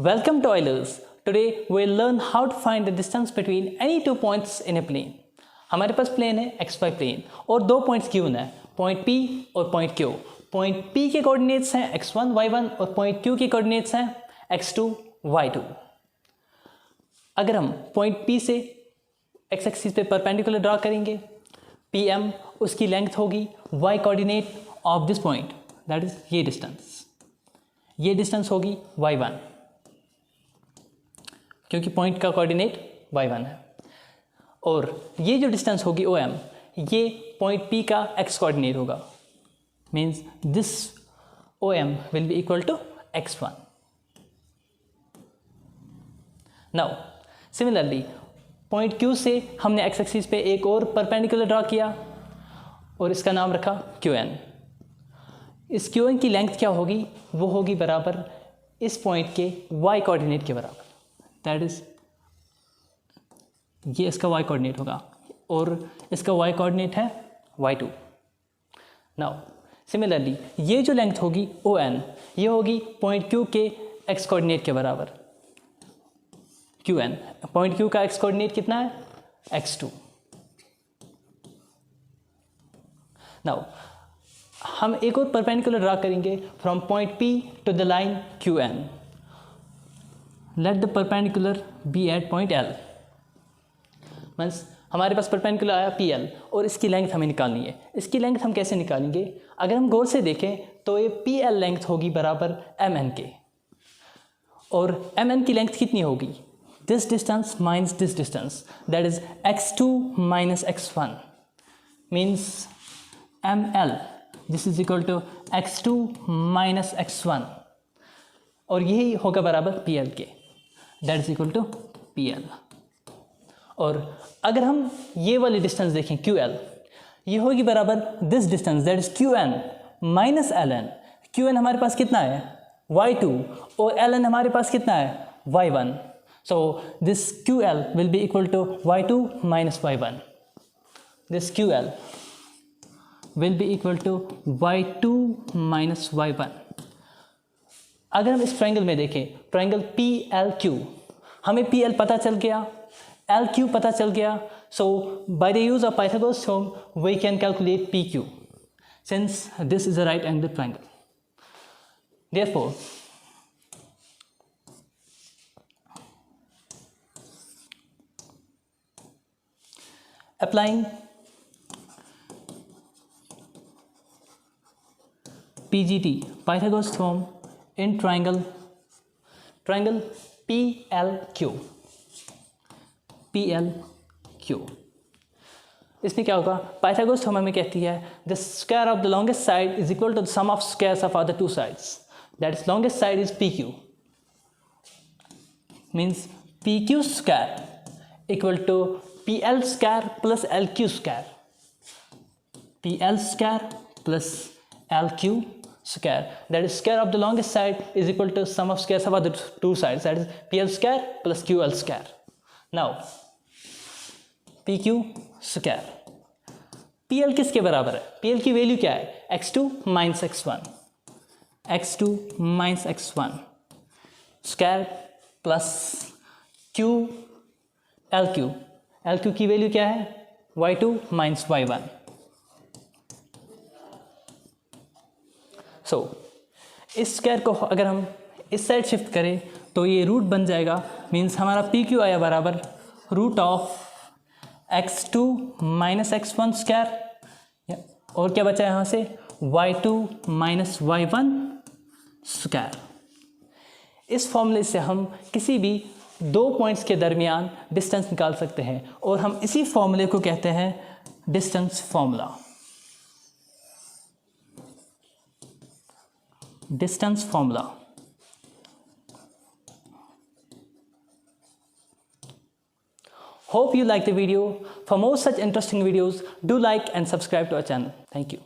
Welcome to Eulers. Today we'll learn how to find the distance between any two points in a plane. हमारे पास plane है xy plane और दो points given है, point P और point Q. Point P के coordinates हैं x1 y1 और point Q के कोऑर्डिनेट्स हैं x2 y2. अगर हम पॉइंट P से x एक्सिस पे परपेंडिकुलर ड्रा करेंगे, PM उसकी लेंथ होगी y coordinate of this point, that is ये डिस्टेंस होगी y1 क्योंकि पॉइंट का कोऑर्डिनेट y1 है. और ये जो डिस्टेंस होगी OM, ये पॉइंट P का x कोऑर्डिनेट होगा, means this OM will be equal to x1. Now similarly point Q से हमने x एक्सिस पे एक और परपेंडिकुलर ड्रा किया और इसका नाम रखा QN. इस QN की लेंथ क्या होगी? वो होगी बराबर इस पॉइंट के y कोऑर्डिनेट के बराबर, दैट इज ये इसका y कोऑर्डिनेट होगा और इसका y कोऑर्डिनेट है y2. नाउ सिमिलरली ये जो लेंथ होगी ON, ये होगी पॉइंट Q के x कोऑर्डिनेट के बराबर. QN पॉइंट Q का x कोऑर्डिनेट कितना है? x2. नाउ हम एक और परपेंडिकुलर ड्रा करेंगे from point P to the line QN. Let the perpendicular be at point L. Means हमारे पास परपेंडिकुलर आया PL और इसकी लेंथ हमें निकालनी है. इसकी लेंथ हम कैसे निकालेंगे? अगर हम गौर से देखें तो ये PL लेंथ होगी बराबर MN के, और MN की लेंथ कितनी होगी? This distance minus this distance, that is x2 minus x1, means ML this is equal to x2 minus x1, और यही होगा बराबर PL के, that is equal to PL. और अगर हम ये वाली डिस्टेंस देखें QL, ये होगी बराबर this distance, that is QN minus LN. QN हमारे पास कितना है? y2, और LN हमारे पास कितना है? y1. So this QL will be equal to y2 minus y1. दिस QL will be equal to y2 minus y1. अगर हम इस ट्रायंगल में देखें, ट्रायंगल PLQ, हमें PL पता चल गया, LQ पता चल गया. So by the use of Pythagoras theorem we can calculate PQ since this is a right angle triangle. Therefore applying PGT, Pythagoras theorem in triangle PLQ. इसमें क्या होगा? Pythagoras theorem हमें कहती है the square of the longest side is equal to the sum of squares of other two sides. That is longest side is PQ. Means PQ square equal to PL square plus LQ square. PL square plus LQ square, that is square of the longest side is equal to sum of squares of other two sides, that is PL square plus QL square. Now PQ square, PL किसके बराबर है? PL की value क्या है? x2 minus x1, x2 minus x1 square plus Q LQ, LQ की value क्या है? y2 minus y1. सो इस स्क्वायर को अगर हम इस साइड शिफ्ट करें तो ये रूट बन जाएगा, मीन्स हमारा PQ आया बराबर root of x2 minus x1 square, और क्या बचा यहाँ से? y2 minus y1 square. इस फॉर्मूले से हम किसी भी दो पॉइंट्स के दरमियान डिस्टेंस निकाल सकते हैं, और हम इसी फॉर्मूले को कहते हैं distance formula. Distance formula. Hope you like the video. For more such interesting videos, do like and subscribe to our channel. Thank you.